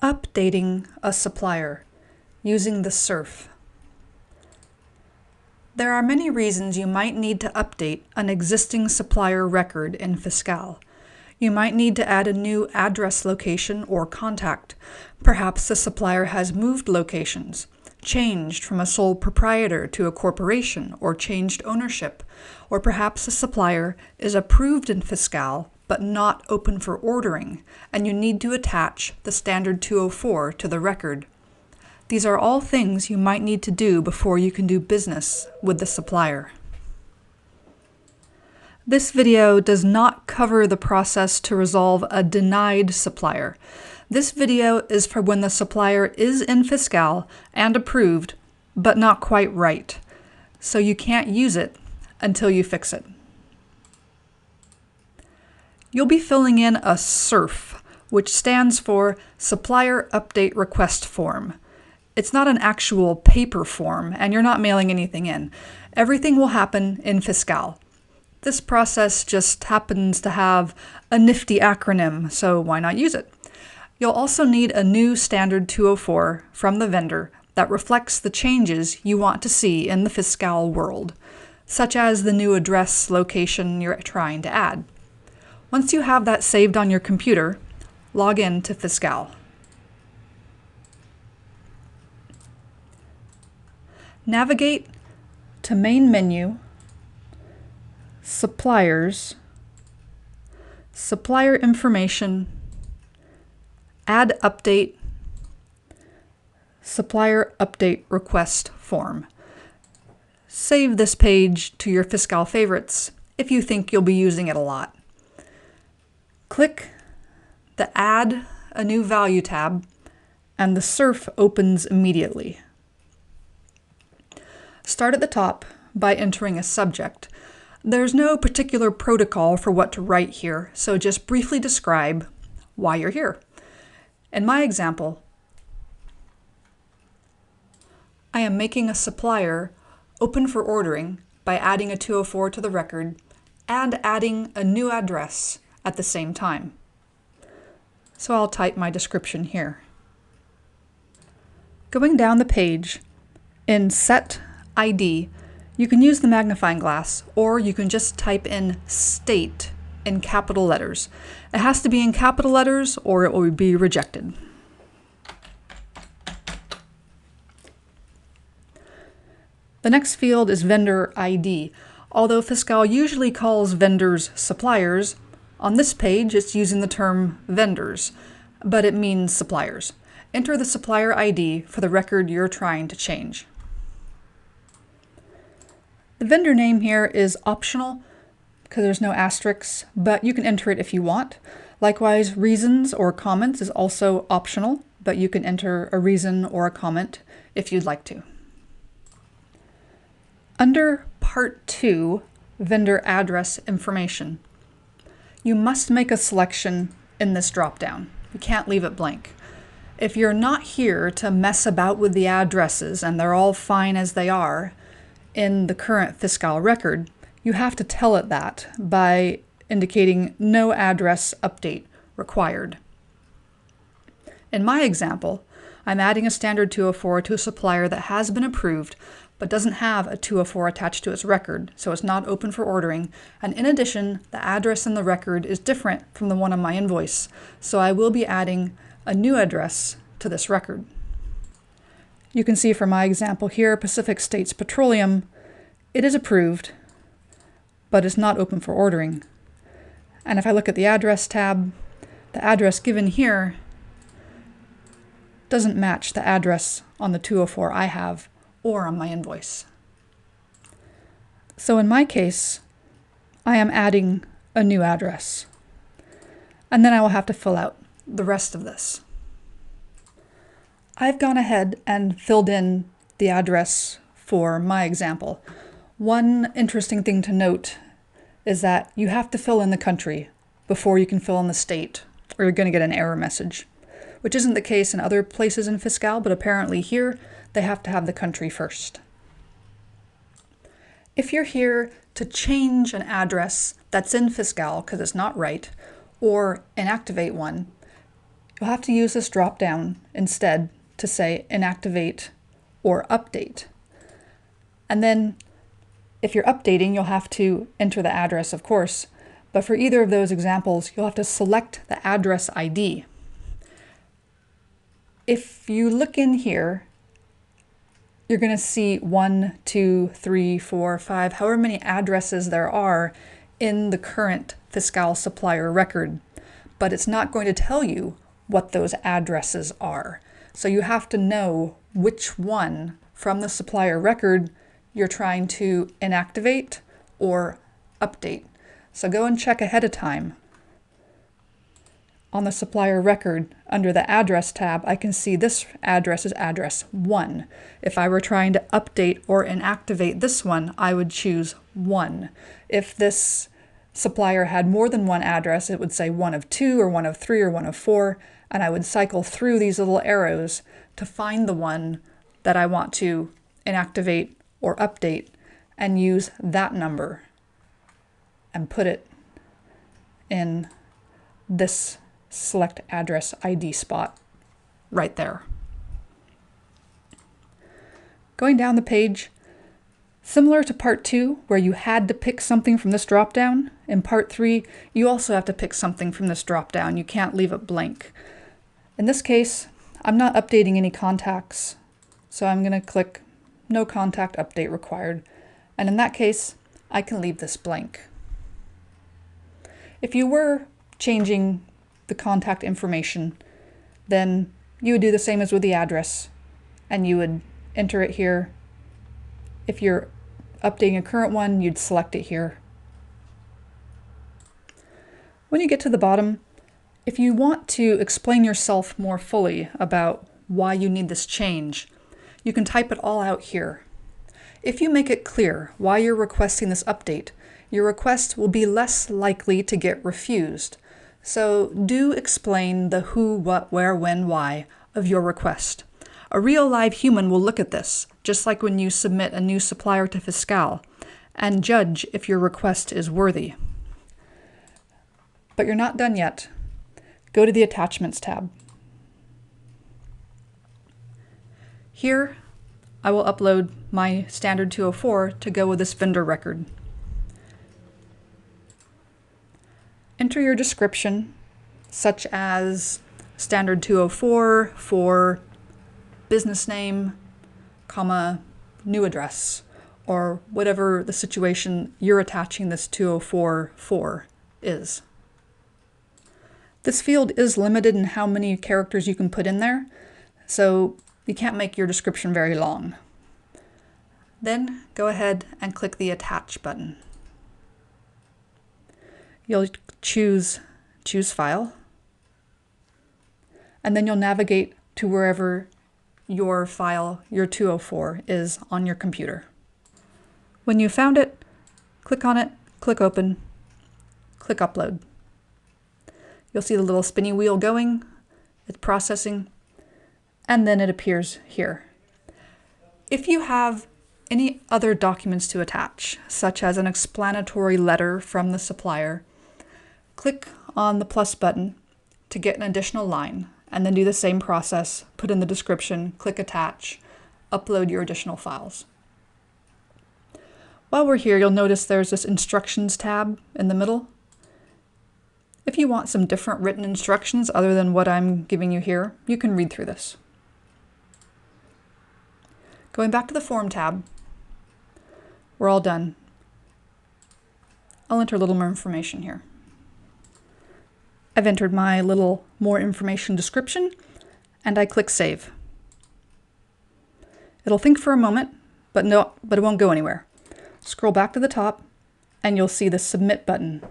Updating a supplier using the SURF. There are many reasons you might need to update an existing supplier record in Fiscal. You might need to add a new address location or contact. Perhaps the supplier has moved locations, changed from a sole proprietor to a corporation, or changed ownership. Or perhaps the supplier is approved in Fiscal but not open for ordering, and you need to attach the standard 204 to the record. These are all things you might need to do before you can do business with the supplier. This video does not cover the process to resolve a denied supplier. This video is for when the supplier is in Fiscal and approved, but not quite right. So you can't use it until you fix it. You'll be filling in a SURF, which stands for Supplier Update Request Form. It's not an actual paper form, and you're not mailing anything in. Everything will happen in Fiscal. This process just happens to have a nifty acronym, so why not use it? You'll also need a new standard 204 from the vendor that reflects the changes you want to see in the Fiscal world, such as the new address location you're trying to add. Once you have that saved on your computer, log in to Fiscal. Navigate to Main Menu, Suppliers, Supplier Information, Add Update, Supplier Update Request Form. Save this page to your Fiscal favorites if you think you'll be using it a lot. Click the Add a New Value tab, and the SURF opens immediately. Start at the top by entering a subject. There's no particular protocol for what to write here, so just briefly describe why you're here. In my example, I am making a supplier open for ordering by adding a 204 to the record and adding a new address at the same time. So I'll type my description here. Going down the page, in Set ID, you can use the magnifying glass, or you can just type in State in capital letters. It has to be in capital letters or it will be rejected. The next field is Vendor ID. Although Fiscal usually calls vendors suppliers, on this page it's using the term vendors, but it means suppliers. Enter the supplier ID for the record you're trying to change. The vendor name here is optional because there's no asterisks, but you can enter it if you want. Likewise, reasons or comments is also optional, but you can enter a reason or a comment if you'd like to. Under Part 2, Vendor Address Information, you must make a selection in this dropdown. You can't leave it blank. If you're not here to mess about with the addresses and they're all fine as they are in the current Fiscal record, you have to tell it that by indicating no address update required. In my example, I'm adding a standard 204 to a supplier that has been approved but doesn't have a 204 attached to its record, so it's not open for ordering, and in addition, the address in the record is different from the one on my invoice, so I will be adding a new address to this record. You can see for my example here, Pacific States Petroleum, it is approved, but it's not open for ordering. And if I look at the address tab, the address given here doesn't match the address on the 204 I have or on my invoice. So in my case, I am adding a new address. And then I will have to fill out the rest of this. I've gone ahead and filled in the address for my example. One interesting thing to note is that you have to fill in the country before you can fill in the state, or you're going to get an error message, which isn't the case in other places in Fiscal, but apparently here they have to have the country first. If you're here to change an address that's in Fiscal because it's not right, or inactivate one, you'll have to use this drop-down instead to say inactivate or update. And then if you're updating, you'll have to enter the address, of course, but for either of those examples, you'll have to select the address ID. If you look in here, you're going to see 1, 2, 3, 4, 5, however many addresses there are in the current Fiscal supplier record, but it's not going to tell you what those addresses are. So you have to know which one from the supplier record you're trying to inactivate or update. So go and check ahead of time. On the supplier record, under the address tab, I can see this address is address 1. If I were trying to update or inactivate this one, I would choose 1. If this supplier had more than one address, it would say 1 of 2 or 1 of 3 or 1 of 4, and I would cycle through these little arrows to find the one that I want to inactivate or update and use that number and put it in this select address ID spot right there. Going down the page, similar to part 2 where you had to pick something from this drop-down, in part 3 you also have to pick something from this drop-down. You can't leave it blank. In this case, I'm not updating any contacts, so I'm going to click no contact update required, and in that case I can leave this blank. If you were changing the contact information, then you would do the same as with the address, and you would enter it here. If you're updating a current one, you'd select it here. When you get to the bottom, if you want to explain yourself more fully about why you need this change, you can type it all out here. If you make it clear why you're requesting this update, your request will be less likely to get refused. So do explain the who, what, where, when, why of your request. A real live human will look at this, just like when you submit a new supplier to Fiscal, and judge if your request is worthy. But you're not done yet. Go to the Attachments tab. Here, I will upload my standard 204 to go with this vendor record. Enter your description, such as standard 204 for business name, comma, new address, or whatever the situation you're attaching this 204 for is. This field is limited in how many characters you can put in there, so you can't make your description very long. Then go ahead and click the Attach button. You'll choose File, and then you'll navigate to wherever your file, your 204, is on your computer. When you found it, click on it, click Open, click Upload. You'll see the little spinny wheel going, it's processing, and then it appears here. If you have any other documents to attach, such as an explanatory letter from the supplier, click on the plus button to get an additional line, and then do the same process, put in the description, click Attach, upload your additional files. While we're here, you'll notice there's this Instructions tab in the middle. If you want some different written instructions other than what I'm giving you here, you can read through this. Going back to the Form tab, we're all done. I'll enter a little more information here. I've entered my little more information description, and I click Save. It'll think for a moment, but it won't go anywhere. Scroll back to the top, and you'll see the Submit button.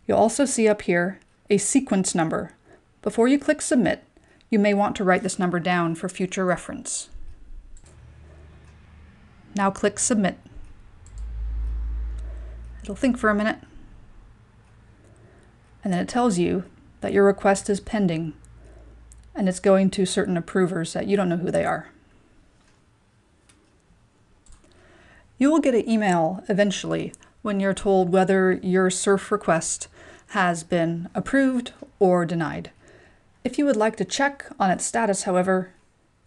You'll also see up here a sequence number. Before you click Submit, you may want to write this number down for future reference. Now click Submit. It'll think for a minute, and then it tells you that your request is pending, and it's going to certain approvers that you don't know who they are. You will get an email eventually when you're told whether your SURF request has been approved or denied. If you would like to check on its status, however,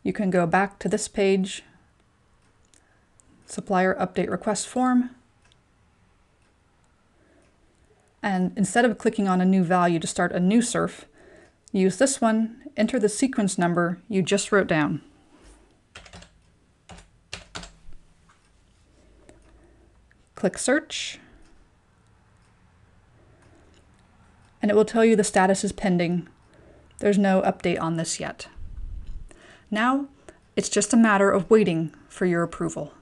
you can go back to this page, Supplier Update Request Form, and instead of clicking on a new value to start a new surf, use this one, enter the sequence number you just wrote down. Click Search, and it will tell you the status is pending. There's no update on this yet. Now, it's just a matter of waiting for your approval.